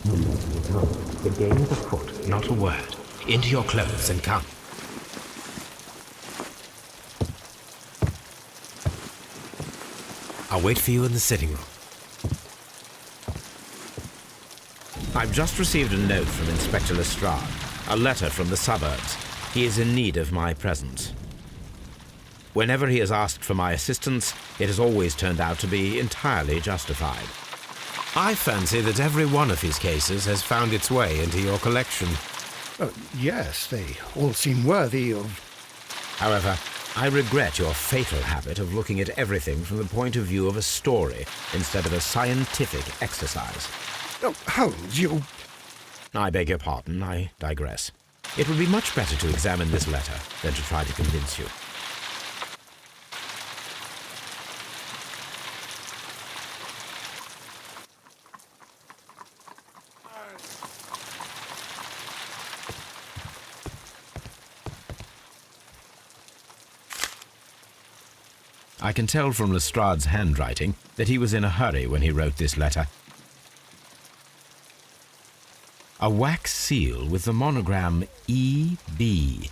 No, the game is afoot. Not a word. Into your clothes and come. I'll wait for you in the sitting room. I've just received a note from Inspector Lestrade, a letter from the suburbs. He is in need of my presence. Whenever he has asked for my assistance, it has always turned out to be entirely justified. I fancy that every one of his cases has found its way into your collection. Yes, they all seem worthy of... However, I regret your fatal habit of looking at everything from the point of view of a story instead of a scientific exercise. Oh, Holmes, you... I beg your pardon, I digress. It would be much better to examine this letter than to try to convince you. I can tell from Lestrade's handwriting that he was in a hurry when he wrote this letter. A wax seal with the monogram E.B.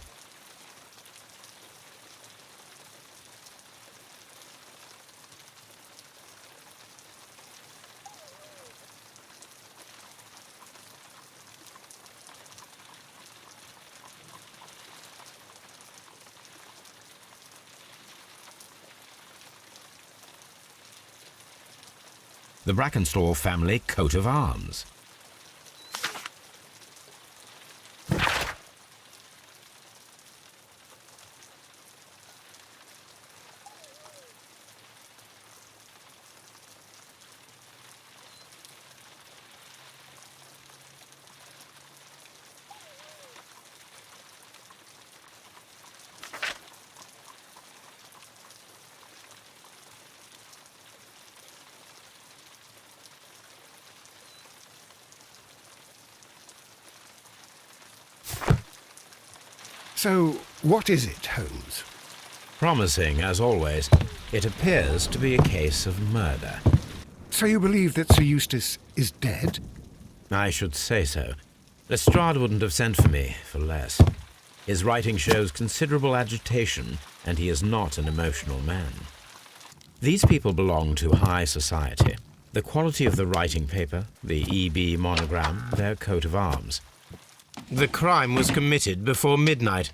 The Brackenstall family coat of arms. So, what is it, Holmes? Promising, as always, it appears to be a case of murder. So you believe that Sir Eustace is dead? I should say so. Lestrade wouldn't have sent for me for less. His writing shows considerable agitation, and he is not an emotional man. These people belong to high society. The quality of the writing paper, the E.B. monogram, their coat of arms. The crime was committed before midnight.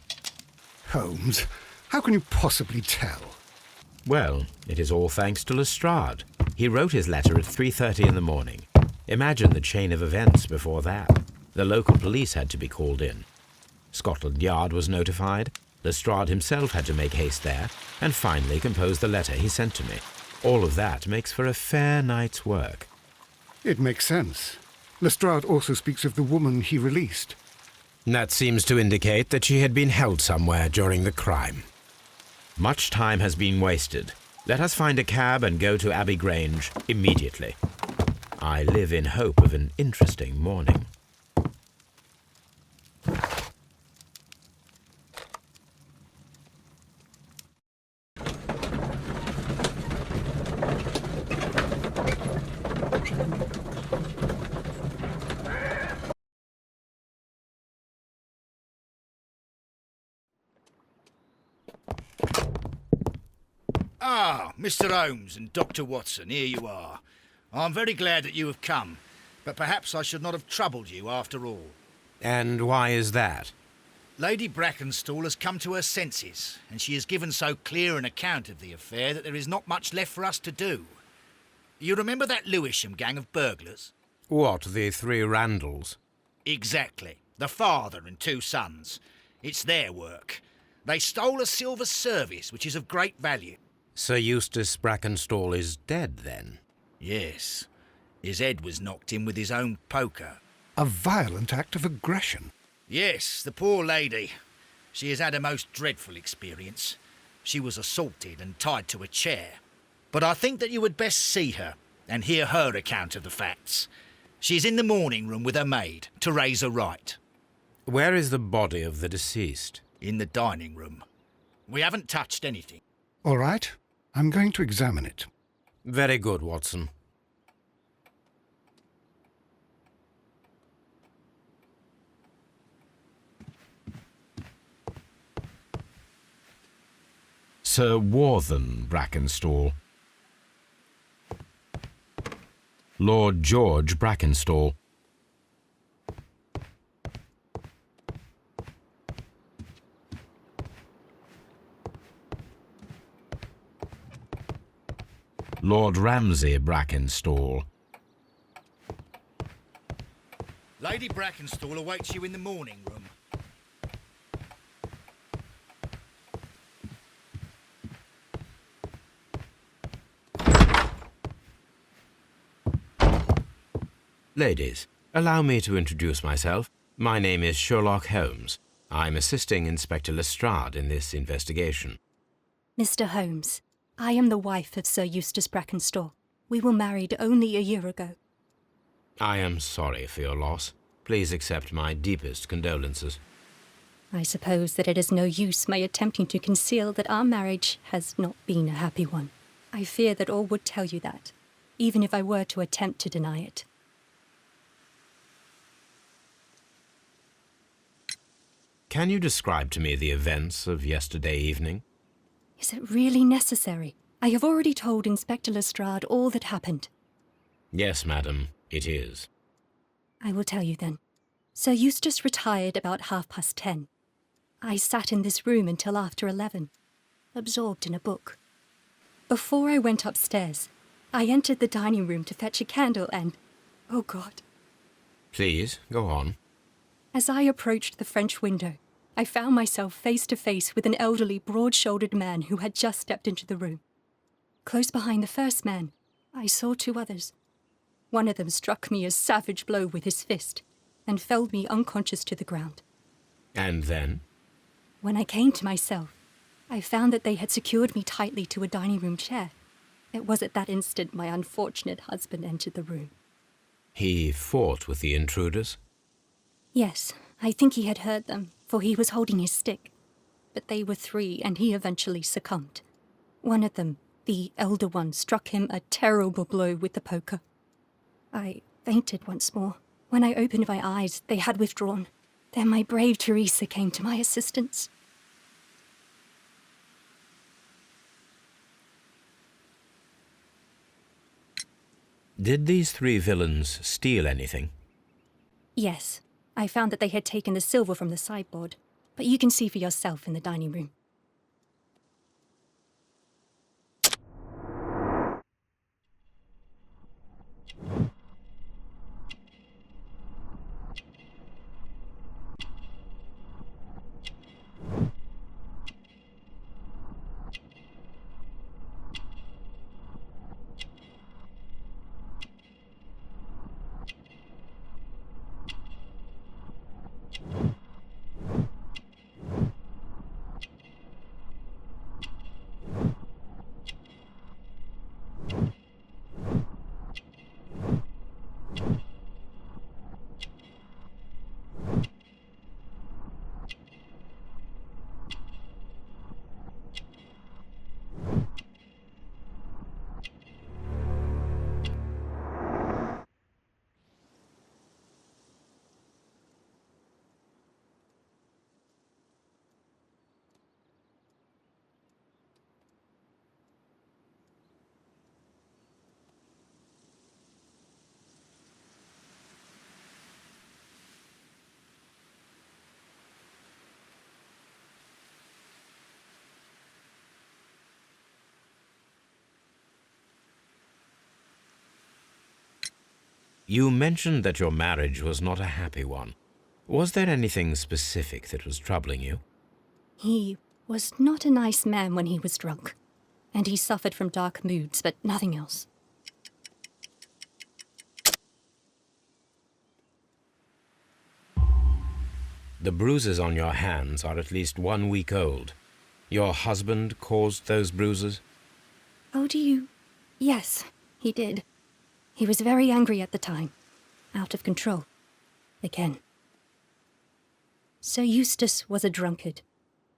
Holmes, how can you possibly tell? Well, it is all thanks to Lestrade. He wrote his letter at 3:30 in the morning. Imagine the chain of events before that. The local police had to be called in. Scotland Yard was notified. Lestrade himself had to make haste there, and finally compose the letter he sent to me. All of that makes for a fair night's work. It makes sense. Lestrade also speaks of the woman he released. That seems to indicate that she had been held somewhere during the crime. Much time has been wasted. Let us find a cab and go to Abbey Grange immediately. I live in hope of an interesting morning. Ah, Mr. Holmes and Dr. Watson, here you are. I'm very glad that you have come, but perhaps I should not have troubled you after all. And why is that? Lady Brackenstall has come to her senses, and she has given so clear an account of the affair that there is not much left for us to do. You remember that Lewisham gang of burglars? What, the three Randalls? Exactly. The father and two sons. It's their work. They stole a silver service, which is of great value. Sir Eustace Brackenstall is dead, then? Yes. His head was knocked in with his own poker. A violent act of aggression. Yes, the poor lady. She has had a most dreadful experience. She was assaulted and tied to a chair. But I think that you would best see her and hear her account of the facts. She's in the morning room with her maid to raise her right. Where is the body of the deceased? In the dining room. We haven't touched anything. All right, I'm going to examine it. Very good, Watson. Sir Warthen Brackenstall. Lord George Brackenstall. Lord Ramsay Brackenstall. Lady Brackenstall awaits you in the morning room. Ladies, allow me to introduce myself. My name is Sherlock Holmes. I'm assisting Inspector Lestrade in this investigation. Mr. Holmes, I am the wife of Sir Eustace Brackenstall. We were married only a year ago. I am sorry for your loss. Please accept my deepest condolences. I suppose that it is no use my attempting to conceal that our marriage has not been a happy one. I fear that all would tell you that, even if I were to attempt to deny it. Can you describe to me the events of yesterday evening? Is it really necessary? I have already told Inspector Lestrade all that happened. Yes, madam, it is. I will tell you then. Sir Eustace retired about 10:30. I sat in this room until after 11, absorbed in a book. Before I went upstairs, I entered the dining room to fetch a candle and... oh God. Please, go on. As I approached the French window, I found myself face to face with an elderly, broad-shouldered man who had just stepped into the room. Close behind the first man, I saw two others. One of them struck me a savage blow with his fist and felled me unconscious to the ground. And then? When I came to myself, I found that they had secured me tightly to a dining room chair. It was at that instant my unfortunate husband entered the room. He fought with the intruders? Yes, I think he had heard them, for he was holding his stick. But they were three, and he eventually succumbed. One of them, the elder one, struck him a terrible blow with the poker. I fainted once more. When I opened my eyes, they had withdrawn. Then my brave Teresa came to my assistance. Did these three villains steal anything? Yes, I found that they had taken the silver from the sideboard, but you can see for yourself in the dining room. You mentioned that your marriage was not a happy one. Was there anything specific that was troubling you? He was not a nice man when he was drunk, and he suffered from dark moods, but nothing else. The bruises on your hands are at least 1 week old. Your husband caused those bruises? Oh, do you? Yes, he did. He was very angry at the time. Out of control. Again. Sir Eustace was a drunkard.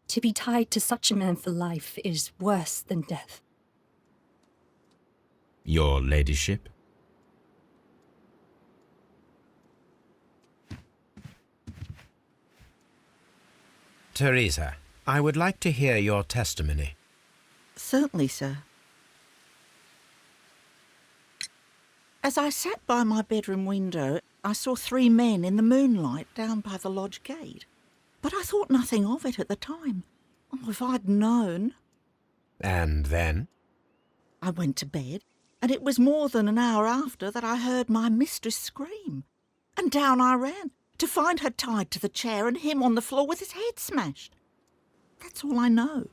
To be tied to such a man for life is worse than death. Your ladyship? Teresa, I would like to hear your testimony. Certainly, sir. As I sat by my bedroom window, I saw 3 men in the moonlight down by the lodge gate. But I thought nothing of it at the time. Oh, if I'd known. And then? I went to bed, and it was more than an hour after that I heard my mistress scream. And down I ran, to find her tied to the chair and him on the floor with his head smashed. That's all I know.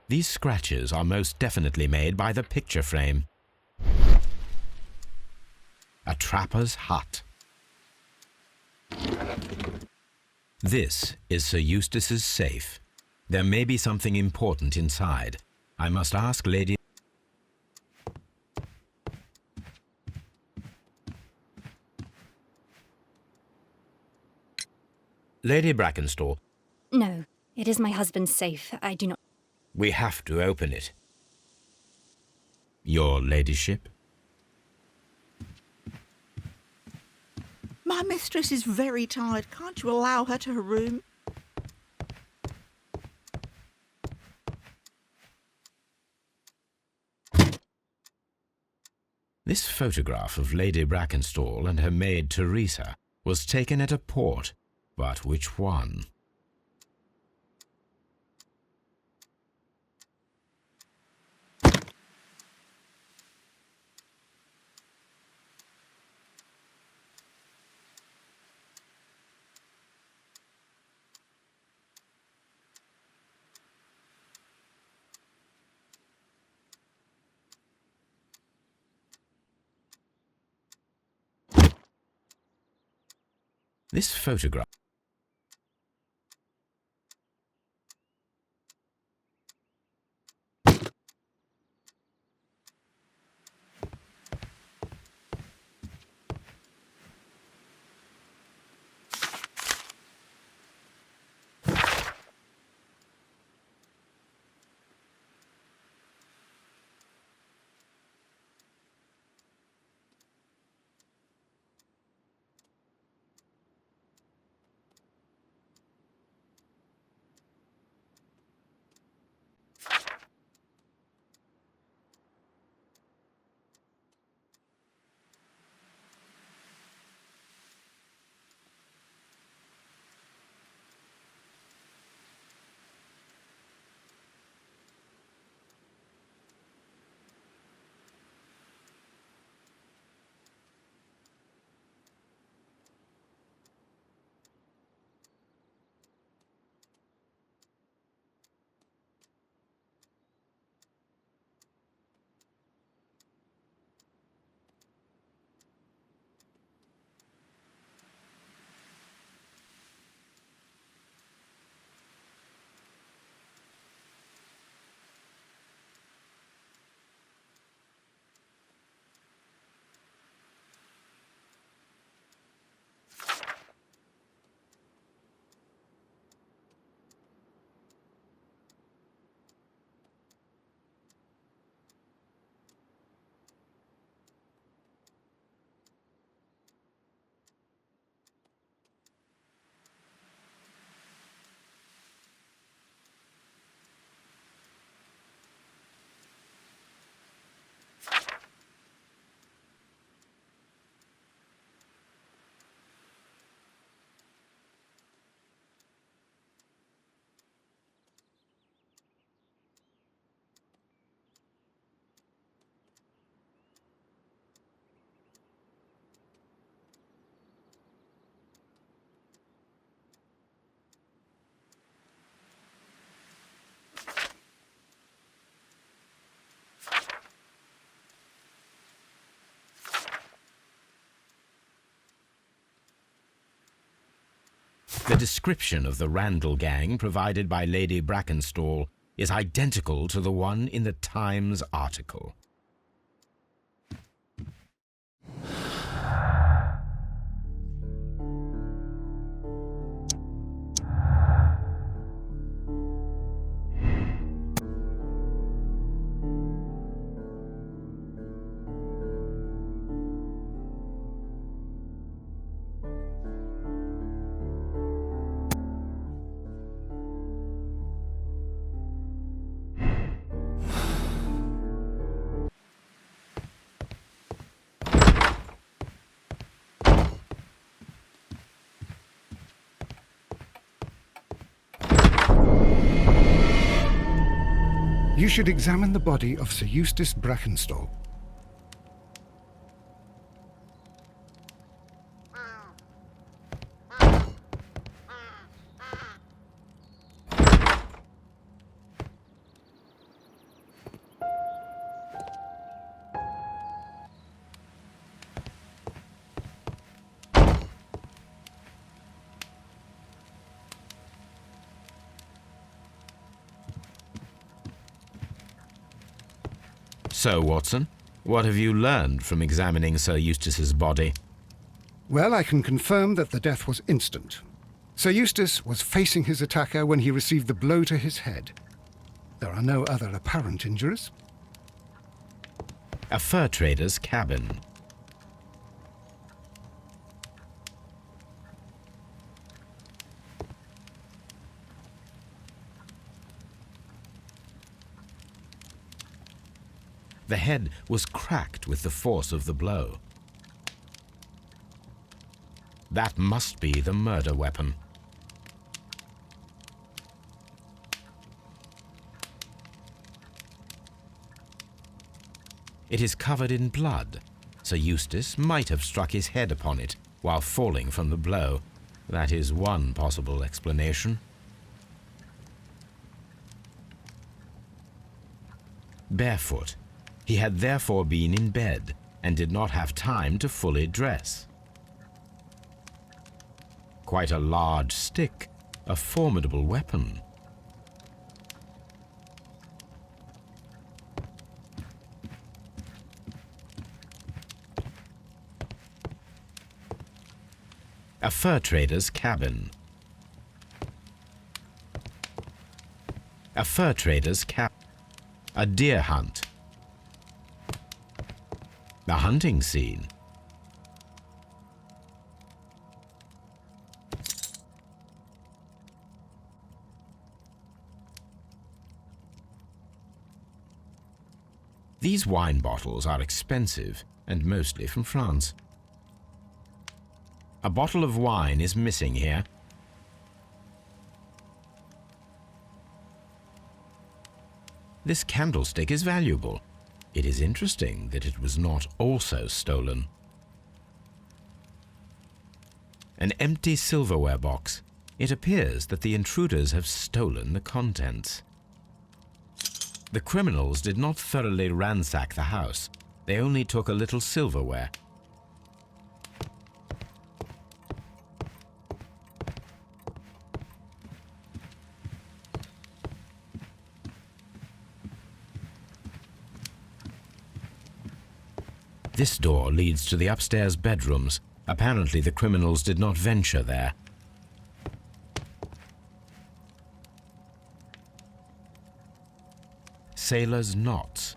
These scratches are most definitely made by the picture frame. A trapper's hut. This is Sir Eustace's safe. There may be something important inside. I must ask Lady... Lady Brackenstall, No, it is my husband's safe. I do not... we have to open it. Your ladyship? My mistress is very tired. Can't you allow her to her room? This photograph of Lady Brackenstall and her maid Teresa was taken at a port, but which one? This photograph... The description of the Randall gang provided by Lady Brackenstall is identical to the one in the Times article. You should examine the body of Sir Eustace Brackenstall. So, Watson, what have you learned from examining Sir Eustace's body? Well, I can confirm that the death was instant. Sir Eustace was facing his attacker when he received the blow to his head. There are no other apparent injuries. A fur trader's cabin. The head was cracked with the force of the blow. That must be the murder weapon. It is covered in blood. Sir Eustace might have struck his head upon it while falling from the blow. That is one possible explanation. Barefoot. He had therefore been in bed and did not have time to fully dress. Quite a large stick, a formidable weapon. A fur trader's cabin. A fur trader's cabin. A deer hunt. A hunting scene. These wine bottles are expensive and mostly from France. A bottle of wine is missing here. This candlestick is valuable. It is interesting that it was not also stolen. An empty silverware box. It appears that the intruders have stolen the contents. The criminals did not thoroughly ransack the house. They only took a little silverware. This door leads to the upstairs bedrooms. Apparently the criminals did not venture there. Sailor's knots.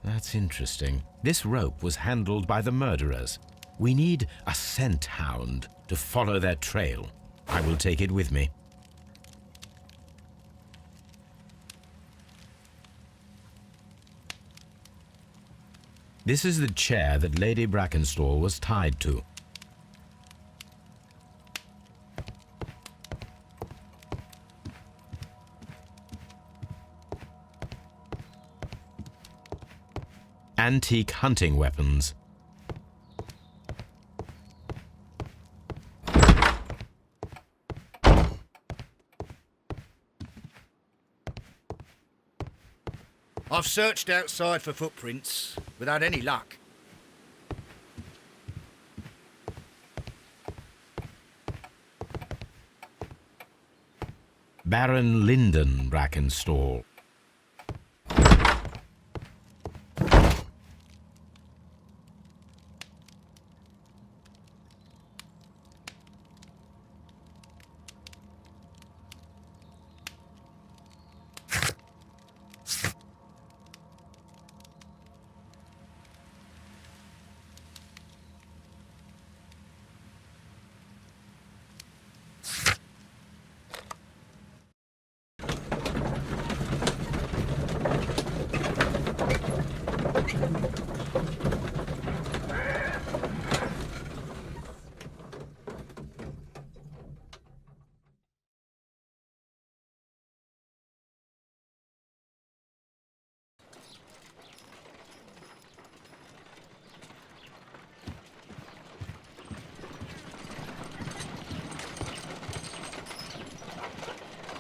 That's interesting. This rope was handled by the murderers. We need a scent hound to follow their trail. I will take it with me. This is the chair that Lady Brackenstall was tied to. Antique hunting weapons. I've searched outside for footprints without any luck. Baron Lyndon Brackenstall.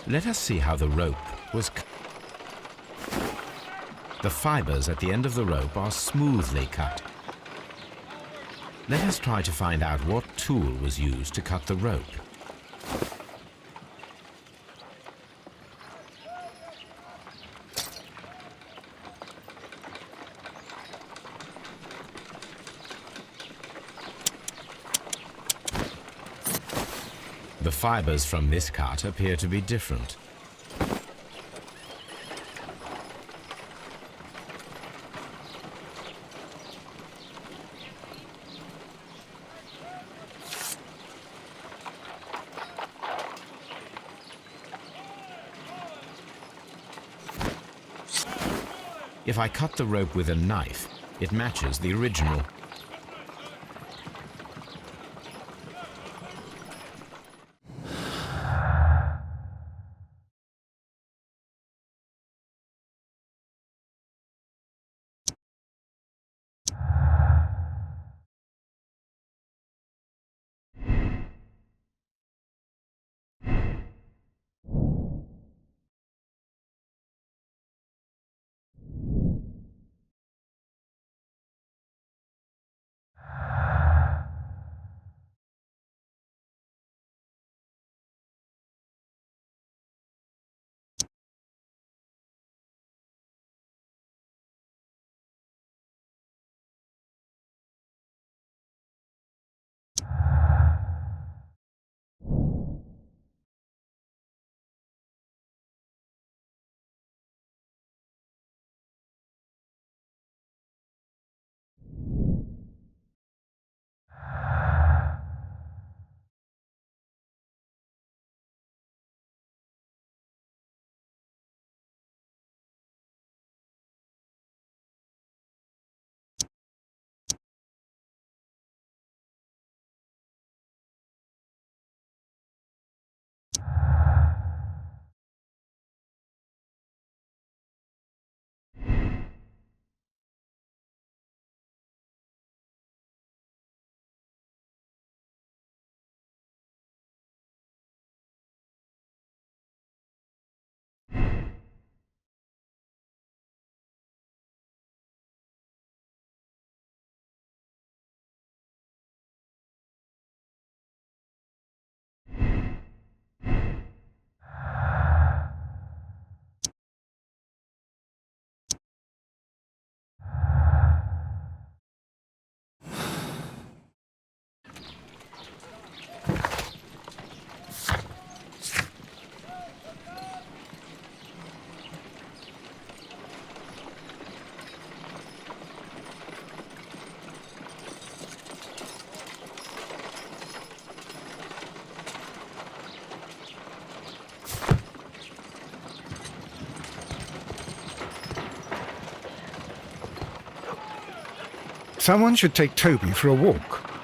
Let us see how the rope was cut. The fibers at the end of the rope are smoothly cut. Let us try to find out what tool was used to cut the rope. The fibers from this cut appear to be different. If I cut the rope with a knife, it matches the original. Someone should take Toby for a walk.